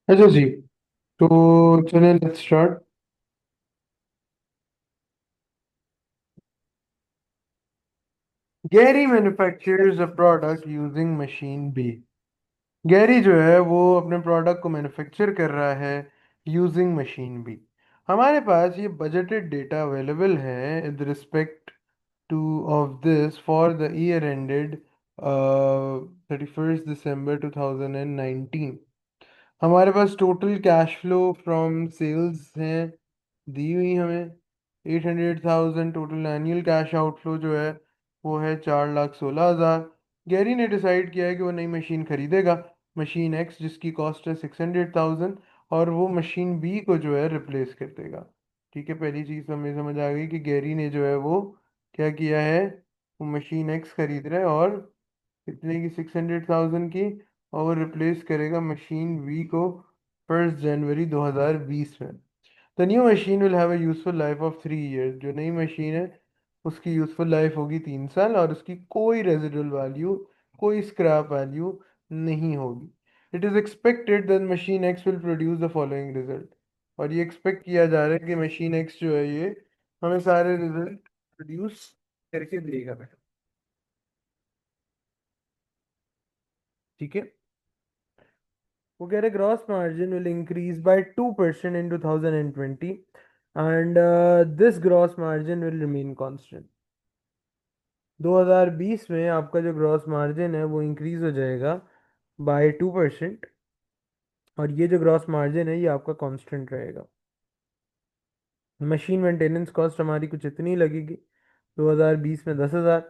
अच्छा जी। तो चलें, let's start. Gary manufactures a product using machine B. Gary जो है वो अपने प्रोडक्ट को मैन्युफैक्चर कर रहा है यूजिंग मशीन बी। हमारे पास ये बजटेड डेटा अवेलेबल है with respect to of this for the year ended 31 December 2019। हमारे पास total cash flow from sales हैं दी हुई हमें 800,000। टोटल एनुअल कैश आउटफ्लो जो है वो है 4,16,000। गैरी ने डिसाइड किया है कि वो नई मशीन खरीदेगा, मशीन एक्स, जिसकी कॉस्ट है 600,000, और वो मशीन बी को जो है रिप्लेस कर देगा। ठीक है, पहली चीज़ हमें समझ आ गई कि गैरी ने जो है वो क्या किया है, वो मशीन एक्स खरीद रहा है और कितने की, 600,000 की, और वो रिप्लेस करेगा मशीन वी को 1 जनवरी 2020 में। The new machine will have a useful life of 3 years. जो नई मशीन है उसकी यूजफुल लाइफ होगी 3 साल, और उसकी कोई रेजिडुअल वैल्यू, कोई स्क्रैप वैल्यू नहीं होगी। It is expected that machine x will produce the following result. और ये एक्सपेक्ट किया जा रहा है कि मशीन एक्स जो है ये हमें सारे रिजल्ट प्रोड्यूस करके देगा। ठीक है, वो कह रहे gross margin will increase by 2% in 2020 and this gross margin will remain constant. 2020 में आपका जो ग्रॉस मार्जिन है वो इंक्रीज हो जाएगा बाय 2%, और ये जो ग्रॉस मार्जिन है ये आपका कांस्टेंट रहेगा। मशीन मेंटेनेंस कॉस्ट हमारी कुछ इतनी लगेगी, 2020 में 10,000,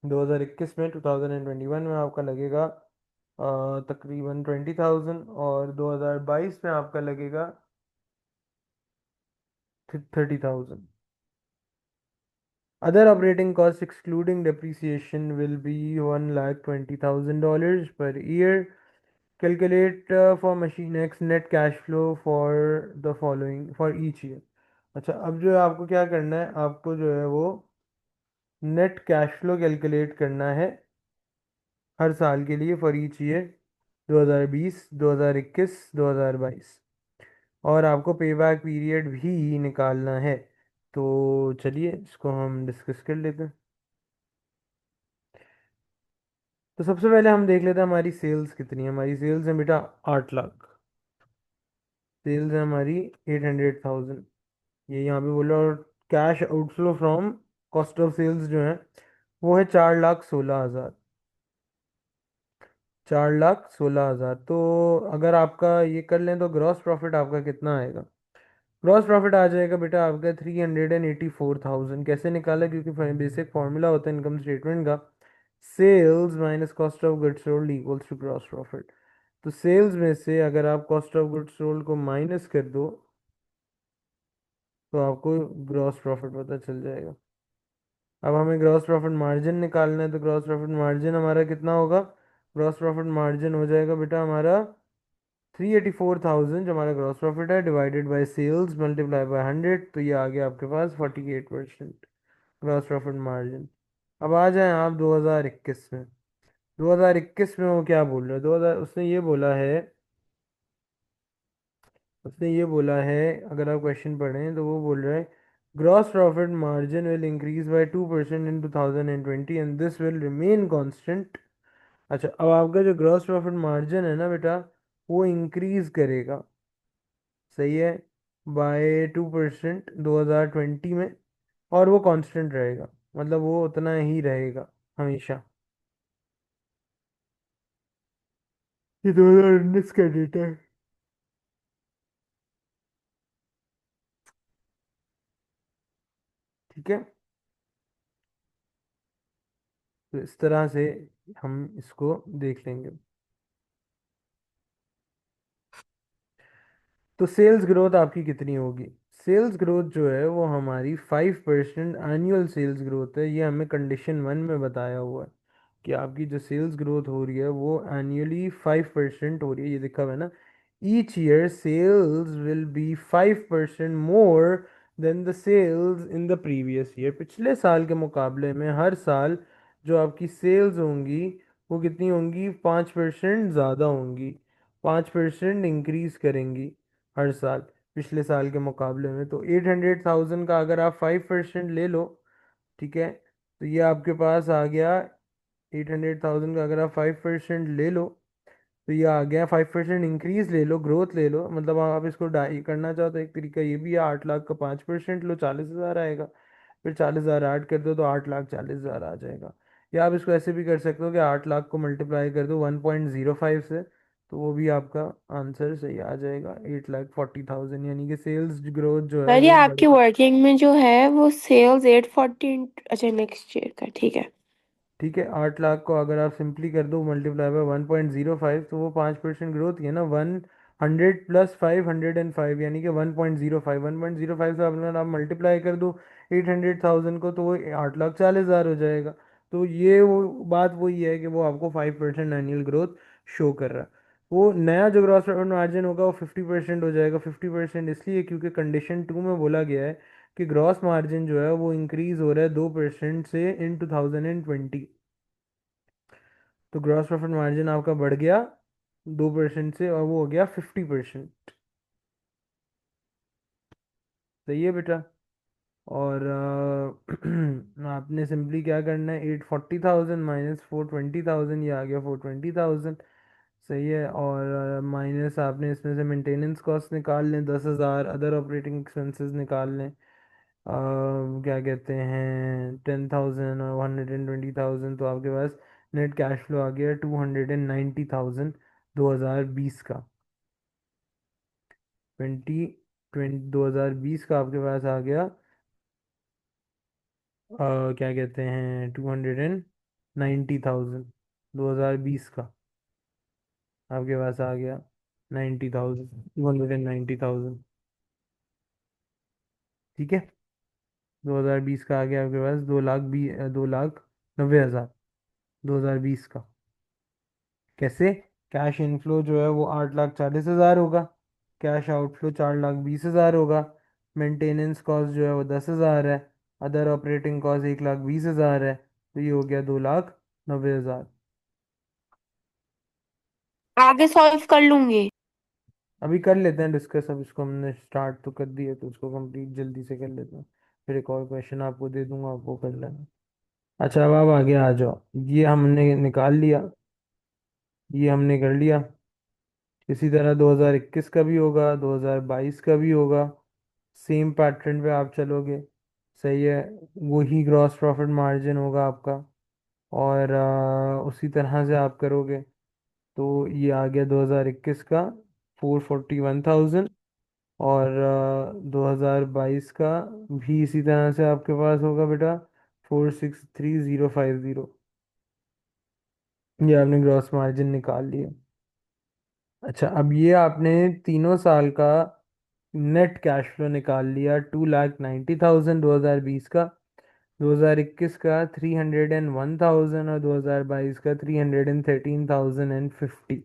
2021 में 2021 में आपका लगेगा तकरीबन 20,000, और 2022 में आपका लगेगा 30,000। Other operating costs excluding depreciation will be $120,000 per year. Calculate for machine X net cash flow for the following for each year. अच्छा, अब जो है आपको क्या करना है, आपको जो है वो नेट कैश फ्लो कैलकुलेट करना है हर साल के लिए फॉर ईच ईयर, 2020, 2021, 2022, और आपको पे बैक पीरियड भी निकालना है। तो चलिए इसको हम डिस्कस कर लेते हैं। तो सबसे पहले हम देख लेते हैं हमारी सेल्स कितनी है। हमारी सेल्स है बेटा 8 लाख। सेल्स है हमारी 800,000, ये यहाँ पे बोला। और cash outflow from cost of sales जो है वो है 4,16,000। 4,16,000। तो अगर आपका ये कर लें तो ग्रॉस प्रॉफिट आपका कितना आएगा? ग्रॉस प्रॉफिट आ जाएगा बेटा आपका 384,000। कैसे निकाला? क्योंकि बेसिक फॉर्मूला होता है इनकम स्टेटमेंट का, sales minus cost of goods sold equals to gross profit. तो सेल्स में से अगर आप कॉस्ट ऑफ गुड्स सोल्ड को माइनस कर दो तो आपको ग्रॉस प्रॉफिट पता चल जाएगा। अब हमें ग्रॉस प्रॉफिट मार्जिन निकालना है, तो ग्रॉस प्रॉफिट मार्जिन हमारा कितना होगा? ग्रॉस प्रॉफिट मार्जिन हो जाएगा बेटा हमारा 384,000, जो हमारा ग्रॉस प्रॉफिट है, divided by sales multiply by 100, तो ये आ गया आपके पास 48% ग्रॉस प्रॉफिट मार्जिन। अब आ जाएं आप 2021 में। 2021 में वो क्या बोल रहा है? 2000 उसने ये बोला है, अगर आप क्वेश्चन पढ़ें तो वो बोल रहा है gross profit margin will increase by 2% in 2020 and this will remain constant. अच्छा, अब आपका जो ग्रॉस प्रॉफिट मार्जिन है ना बेटा, वो इंक्रीज करेगा, सही है, बाय 2% 2020 में, और वो कांस्टेंट रहेगा, मतलब वो उतना ही रहेगा हमेशा। ये 2019 का डेटा है। ठीक है, तो इस तरह से हम इसको देख लेंगे। तो सेल्स ग्रोथ आपकी कितनी होगी? सेल्स ग्रोथ जो है वो हमारी 5% एनुअल सेल्स ग्रोथ है। ये हमें कंडीशन 1 में बताया हुआ है कि आपकी जो सेल्स ग्रोथ हो रही है वो एनुअली 5% हो रही है। ये लिखा हुआ है ना, each year sales will be 5% more than the sales in the previous year. पिछले साल के मुकाबले में हर साल जो आपकी सेल्स होंगी वो कितनी होंगी? 5% ज़्यादा होंगी। 5% इंक्रीज करेंगी हर साल पिछले साल के मुकाबले में। तो 800,000 का अगर आप 5% ले लो, ठीक है, तो ये आपके पास आ गया। 800,000 का अगर आप 5% ले लो, तो ये आ गया। 5% इंक्रीज ले लो, ग्रोथ ले लो, मतलब आप इसको डाई करना चाहो तो एक तरीका ये भी है, 8 लाख का 5% लो, 40,000 आएगा। फिर 40,000 ऐड कर दो तो 8,40,000 आ जाएगा। या आप इसको ऐसे भी कर सकते हो कि 8 लाख को मल्टीप्लाई कर दो 1.05 से, तो वो भी आपका आंसर सही आ जाएगा, 8,40,000। यानी कि सेल्स ग्रोथ जो है सर ये वो बढ़ आपकी गई। वर्किंग में जो है वो सेल्स 840, अच्छा नेक्स्ट ईयर का, ठीक है। ठीक है, 8 लाख को अगर आप सिंपली कर दो मल्टीप्लाई बाय 1.05, तो वो 5% ग्रोथ ही है ना। 100 प्लस 505, यानी कि 1.05। 1.05 से अगर आप मल्टीप्लाई कर दो 800,000 को, तो वो 8,40,000 हो जाएगा। तो ये वो बात वही है कि वो आपको 5% एनुअल ग्रोथ शो कर रहा है। वो नया जो ग्रॉस प्रॉफिट मार्जिन होगा वो 50% हो जाएगा। 50% इसलिए क्योंकि कंडीशन 2 में बोला गया है कि ग्रॉस मार्जिन जो है वो इंक्रीज हो रहा है 2% से इन 2020। तो ग्रॉस प्रॉफिट मार्जिन आपका बढ़ गया 2% से, और वो हो गया 50%। सही है बेटा। और आपने सिंपली क्या करना है, 840,000 माइनस 420,000, ये आ गया 420,000। सही है। और माइनस आपने इसमें से मेंटेनेंस कॉस्ट निकाल लें 10,000, अदर ऑपरेटिंग एक्सपेंसेस निकाल लें, क्या कहते हैं 10,000 और 120,000, तो आपके पास नेट कैश फ्लो आ गया 290,000 2020 का। 2020 का आपके पास आ गया, क्या कहते हैं 290,000 2020 का आपके पास आ गया 90,000, 290,000। ठीक है, 2020 का आ गया आपके पास 2,90,000 2020 का। कैसे? कैश इनफ्लो जो है वो 8,40,000 होगा, कैश आउटफ्लो 4,20,000 होगा, मेंटेनेंस कॉस्ट जो है वो 10,000 है, अदर ऑपरेटिंग कॉस्ट 1,20,000 है, तो ये हो गया 2,90,000। आगे सॉल्व कर लूंगी। अभी कर लेते हैं डिस्कस, अब इसको हमने स्टार्ट तो कर दिया तो उसको कंप्लीट जल्दी से कर लेते हैं। फिर एक और क्वेश्चन आपको दे दूंगा, आपको कर लेना। अच्छा, अब आप आगे आ जाओ। ये हमने निकाल लिया, ये हमने कर लिया। इसी तरह 2021 का भी होगा, 2022 का भी होगा। सेम पैटर्न पे आप चलोगे। सही है। वही ग्रॉस प्रॉफिट मार्जिन होगा आपका, और उसी तरह से आप करोगे। तो ये आ गया 2021 का 441,000, और 2022 का भी इसी तरह से आपके पास होगा बेटा 463,050। ये आपने ग्रॉस मार्जिन निकाल लिया। अच्छा, अब ये आपने तीनों साल का नेट कैश फ्लो निकाल लिया। 2,90,000 2020 का, 2021 का 301,000, और 2022 का 313,050।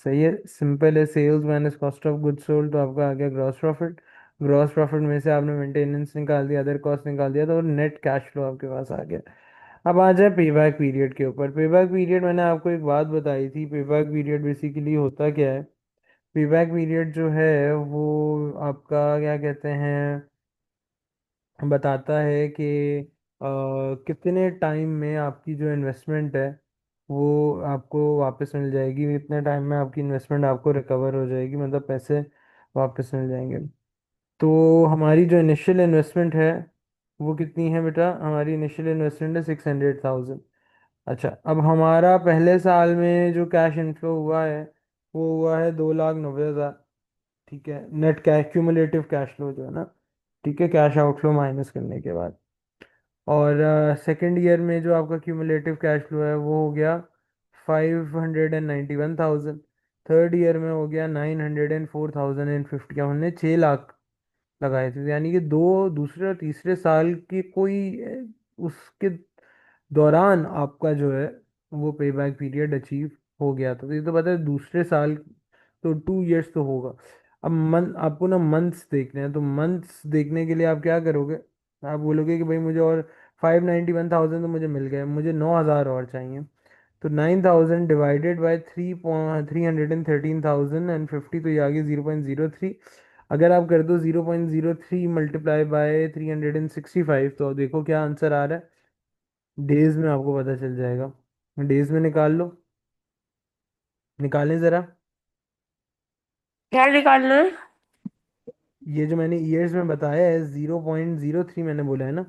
सही है, सिंपल है। Sales minus cost of goods sold, तो आपका आ गया ग्रॉस प्रॉफिट। ग्रॉस प्रॉफिट में से आपने मेंटेनेंस निकाल दिया, अदर कॉस्ट निकाल दिया, तो नेट कैश फ्लो आपके पास आ गया। अब आ जाए पे बैक पीरियड के ऊपर। पे बैक पीरियड मैंने आपको एक बात बताई थी। पे बैक पीरियड बेसिकली होता क्या है? पे बैक पीरियड जो है वो आपका क्या कहते हैं, बताता है कि कितने टाइम में आपकी जो इन्वेस्टमेंट है वो आपको वापस मिल जाएगी, कितने टाइम में आपकी इन्वेस्टमेंट आपको रिकवर हो जाएगी, मतलब पैसे वापस मिल जाएंगे। तो हमारी जो इनिशियल इन्वेस्टमेंट है वो कितनी है बेटा? हमारी इनिशियल इन्वेस्टमेंट है 600,000। अच्छा, अब हमारा पहले साल में जो कैश इनफ्लो हुआ है वो हुआ है 2,90,000। ठीक है, net cash cumulative cash flow जो है ना, ठीक है, कैश आउटफ्लो माइनस करने के बाद। और सेकेंड ईयर में जो आपका क्यूमुलेटिव कैश फ्लो है वो हो गया 591,000। थर्ड ईयर में हो गया 904,050। हमने 6 लाख लगाए थे, यानी कि दूसरे और तीसरे साल की कोई उसके दौरान आपका जो है वो पे बैक पीरियड अचीव हो गया था। तो ये तो पता है दूसरे साल, तो 2 इयर्स तो होगा। अब आपको ना मंथ्स देखने हैं, तो मंथ्स देखने के लिए आप क्या करोगे? आप बोलोगे कि भाई मुझे और 591,000 तो मुझे मिल गए, मुझे 9,000 और चाहिए। तो 9,000 डिवाइडेड बाय 313,050, तो ये आ गया 0.03। अगर आप कर दो 0.03 मल्टीप्लाई बाय 365, तो देखो क्या आंसर आ रहा है। डेज में आपको पता चल जाएगा। डेज में निकाल लो, निकालें ज़रा। क्या निकालना है? ये जो मैंने ईयर्स में बताया है 0.03 मैंने बोला है ना,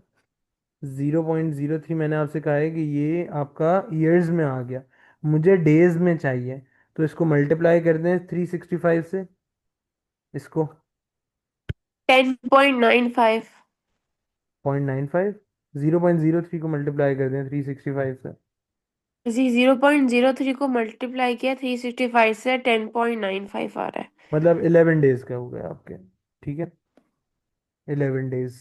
0.03 मैंने आपसे कहा है कि ये आपका ईयर्स में आ गया। मुझे डेज में चाहिए, तो इसको मल्टीप्लाई कर दें 365 से, इसको 10.95। 0.95, 0.03 को मल्टीप्लाई कर दें 365 से, जी 0.03 को मल्टीप्लाई किया 365 से 10.95 आ रहा है। मतलब 11 डेज का हो गया आपके। ठीक है, 11 डेज।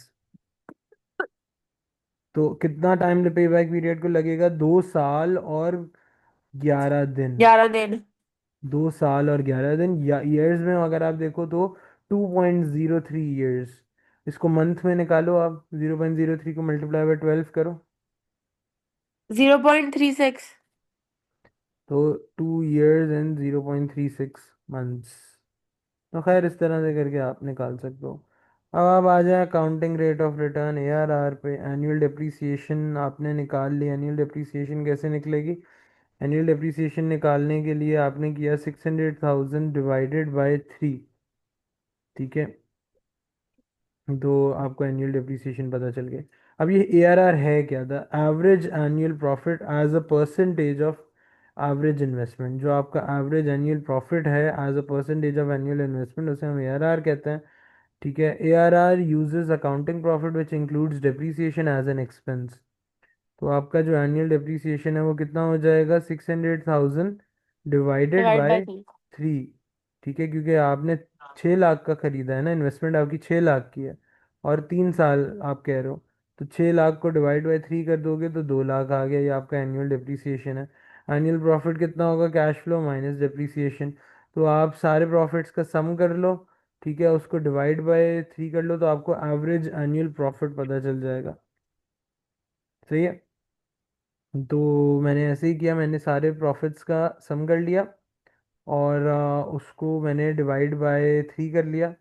तो कितना टाइम पे बैक पीरियड को लगेगा? 2 साल और 11 दिन। 11 दिन। 2 साल और 11 दिन, या ईयर्स में अगर आप देखो तो 2.03 ईयर्स। इसको मंथ में निकालो आप, 0.03 को मल्टीप्लाई बाय 12 करो, 0.36। तो 2 years and 0.36 months। तो खैर इस तरह से करके आप निकाल सकते हो। अब आप आ जाए accounting rate of return ARR पे। एनुअल डिप्रिसिएशन आपने निकाल ली। एनुअल डिप्रिसिएशन कैसे निकलेगी? एनुअल डिप्रिसिएशन निकालने के लिए आपने किया 600,000 डिवाइडेड बाय 3। ठीक है, तो आपको एनुअल डिप्रिसिएशन पता चल गया। अब ये ARR है क्या? The average annual profit as a percentage of average investment. जो आपका एवरेज एनुअल प्रॉफिट है as a percentage of annual investment, उसे हम ARR कहते हैं। ठीक है, ARR uses accounting profit which includes depreciation as an expense. तो आपका जो एनुअल डिप्रिसिएशन है वो कितना हो जाएगा? 600,000 डिवाइडेड डिवाइड बाय बाय 3। 3। ठीक है, क्योंकि आपने 6 लाख का खरीदा है ना, इन्वेस्टमेंट आपकी 6 लाख की है, और 3 साल आप कह रहे हो, तो 6 लाख को डिवाइड बाय 3 कर दोगे तो 2 लाख आ गया। ये आपका एनुअल डिप्रिसिएशन है। एनुअल प्रॉफिट कितना होगा? Cash flow minus depreciation. तो आप सारे प्रॉफिट्स का सम कर लो, ठीक है, उसको डिवाइड बाय 3 कर लो, तो आपको एवरेज एनुअल प्रॉफिट पता चल जाएगा। सही है, तो मैंने ऐसे ही किया, मैंने सारे प्रॉफिट्स का सम कर लिया, और उसको मैंने डिवाइड बाय 3 कर लिया,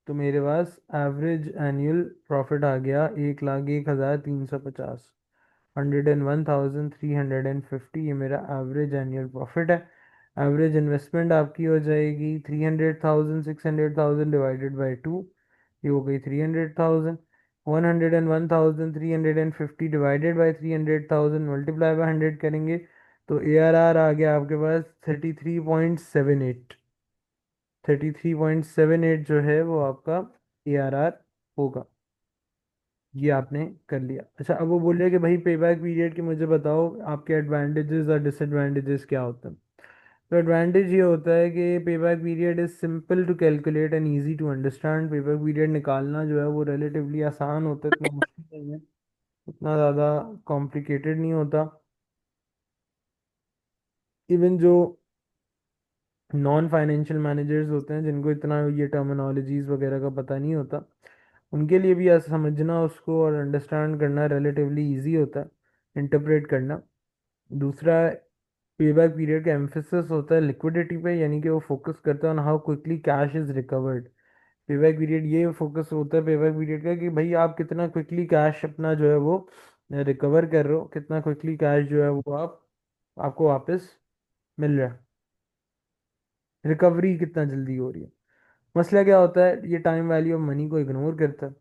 तो मेरे पास एवरेज एनुअल प्रॉफिट आ गया 1,01,350। 101,350, ये मेरा एवरेज एनुअल प्रॉफिट है। एवरेज इन्वेस्टमेंट आपकी हो जाएगी 300,000, 600,000 डिवाइडेड बाई 2, ये हो गई 300,000। 101,350 डिवाइडेड बाई 300,000 मल्टीप्लाई बाय 100 करेंगे, तो ARR आ गया आपके पास 33.78। 33.78 जो है वो आपका ARR होगा। ये आपने कर लिया। अच्छा, अब वो बोल रहे हैं कि भाई पे बैक पीरियड के मुझे बताओ आपके एडवांटेजेस और डिसएडवांटेजेस क्या होते हैं। तो एडवांटेज ये होता है कि pay back period is simple to calculate and easy to understand. Pay back period निकालना जो है वो रिलेटिवली आसान होता है, इतना मुश्किल नहीं है, इतना ज़्यादा कॉम्प्लिकेटेड नहीं होता। इवन जो नॉन फाइनेंशियल मैनेजर्स होते हैं जिनको इतना ये टर्मिनोलॉजीज वगैरह का पता नहीं होता, उनके लिए भी ऐसा समझना उसको और अंडरस्टैंड करना रिलेटिवली इजी होता है, इंटरप्रेट करना। दूसरा, पेबैक पीरियड का एम्फेसिस होता है लिक्विडिटी पे, यानी कि वो फोकस करता है on how quickly cash is recovered. Payback period ये फोकस होता है पेबैक पीरियड का कि भाई आप कितना क्विकली कैश अपना जो है वो रिकवर कर रहे हो, कितना क्विकली कैश जो है वो आपको वापस मिल रहा है, रिकवरी कितना जल्दी हो रही है। मसला क्या होता है, ये टाइम वैल्यू ऑफ मनी को इग्नोर करता है।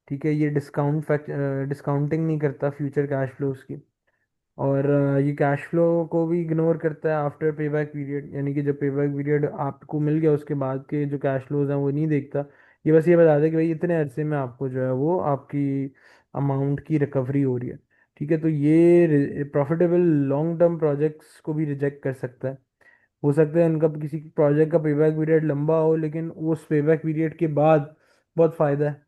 ठीक है, ये डिस्काउंटिंग नहीं करता फ्यूचर कैश फ्लोज की, और ये कैश फ्लो को भी इग्नोर करता है आफ्टर पेबैक पीरियड, यानी कि जब पेबैक पीरियड आपको मिल गया उसके बाद के जो कैश फ्लोज हैं वो नहीं देखता। ये बस ये बताता है कि भाई इतने अरसे में आपको जो है वो आपकी अमाउंट की रिकवरी हो रही है। ठीक है, तो ये प्रॉफिटेबल लॉन्ग टर्म प्रोजेक्ट्स को भी रिजेक्ट कर सकता है। हो सकता है उनका किसी प्रोजेक्ट का पेबैक पीरियड लंबा हो, लेकिन उस पेबैक पीरियड के बाद बहुत फायदा है।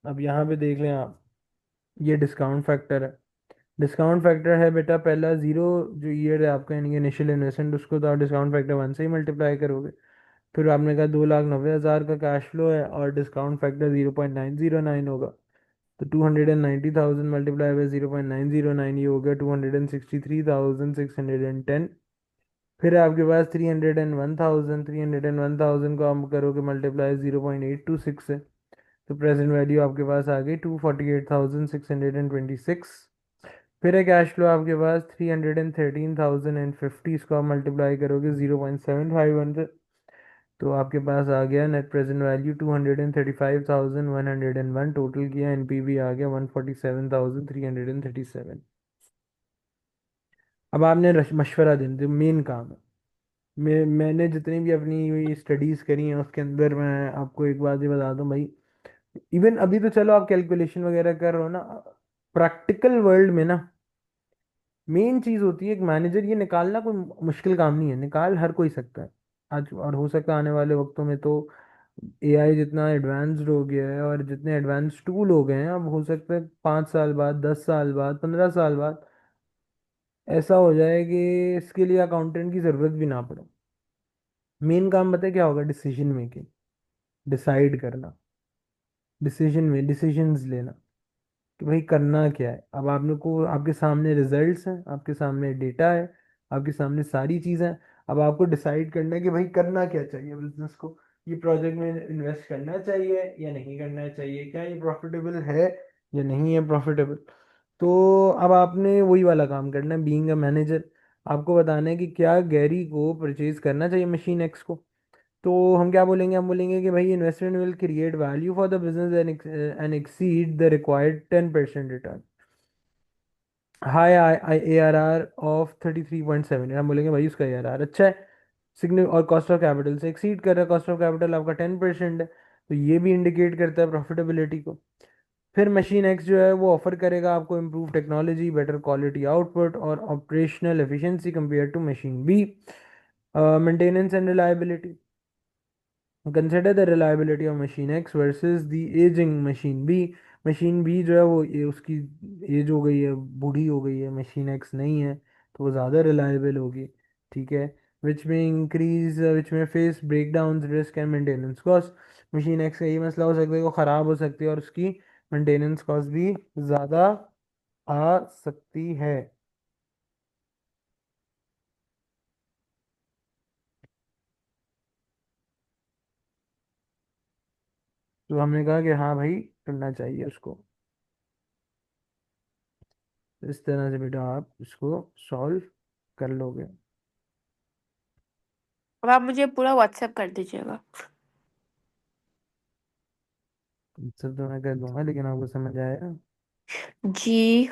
अब यहाँ पे देख लें आप, ये डिस्काउंट फैक्टर है। डिस्काउंट फैक्टर है बेटा पहला जीरो, जो ईयर है आपका यानी कि इनिशियल इन्वेस्टमेंट, उसको तो आप डिस्काउंट फैक्टर वन से ही मल्टीप्लाई करोगे। फिर आपने कहा 2,90,000 का कैश फ्लो है और डिस्काउंट फैक्टर 0.909 होगा, तो 290,000 मल्टीप्लाई बाय 0.909, ये हो गया 263,610। फिर आपके पास 301,000, 301,000 को आप करोगे मल्टीप्लाई 0.826 है, तो प्रेजेंट वैल्यू आपके पास आ गई 248,626। फिर है कैश फ्लो आपके पास 313,050, इसको आप मल्टीप्लाई करोगे 0.751 से, तो आपके पास आ गया नेट प्रेजेंट वैल्यू 235,101। टोटल किया एनपीवी आ गया 147,337। अब आपने मशवरा देना, जो मेन काम है, मैंने जितनी भी अपनी हुई स्टडीज़ करी हैं उसके अंदर मैं आपको एक बात ये बता दूं भाई, इवन अभी तो चलो आप कैलकुलेशन वगैरह कर रहे हो ना, प्रैक्टिकल वर्ल्ड में ना मेन चीज होती है एक मैनेजर, ये निकालना कोई मुश्किल काम नहीं है, निकाल हर कोई सकता है आज, और हो सकता है आने वाले वक्तों में तो एआई जितना एडवांस्ड हो गया है और जितने एडवांस टूल हो गए हैं, अब हो सकता है 5 साल बाद, 10 साल बाद, 15 साल बाद ऐसा हो जाए कि इसके लिए अकाउंटेंट की जरूरत भी ना पड़े। मेन काम पता है क्या होगा? डिसीजन मेकिंग, डिसाइड करना, डिसीजंस लेना कि भाई करना क्या है। अब आपने को आपके सामने रिजल्ट्स हैं, आपके सामने डेटा है, आपके सामने सारी चीज़ें हैं। अब आपको डिसाइड करना है कि भाई करना क्या चाहिए बिजनेस को, ये प्रोजेक्ट में इन्वेस्ट करना चाहिए या नहीं करना चाहिए, क्या ये प्रॉफिटेबल है या नहीं है प्रॉफिटेबल। तो अब आपने वही वाला काम करना है, बीइंग अ मैनेजर। आपको बताना है कि क्या गैरी को परचेज करना चाहिए मशीन एक्स को। तो हम क्या बोलेंगे? हम बोलेंगे कि भाई investment will create value for the business and exceed the required 10% return, high I A R R of 33.7। हम बोलेंगे भाई उसका ए आर आर अच्छा है, सिग्नि और कॉस्ट ऑफ कैपिटल से एक्सीड कर रहा है, कॉस्ट ऑफ कैपिटल आपका 10% है, तो ये भी इंडिकेट करता है प्रॉफिटेबिलिटी को। फिर मशीन एक्स जो है वो ऑफर करेगा आपको improve technology, better quality output और operational efficiency compare to machine B, maintenance and reliability. Consider the reliability of machine X versus the ageing machine B. Machine B जो है वो ये उसकी एज हो गई है, बूढ़ी हो गई है, मशीन एक्स नहीं है, तो वो ज़्यादा रिलायबल होगी। ठीक है, विच में face breakdown risk and maintenance cost. Machine X का ये मसला हो सकता है, वो ख़राब हो सकती है और उसकी मेंटेनेंस कॉस्ट भी ज़्यादा आ सकती है। तो हमने कहा कि हाँ भाई करना चाहिए उसको। इस तरह से बेटा आप इसको सॉल्व कर लोगे। अब आप मुझे पूरा व्हाट्सएप कर दीजिएगा। आंसर तो मैं कर दूंगा, लेकिन आपको समझ आएगा? जी।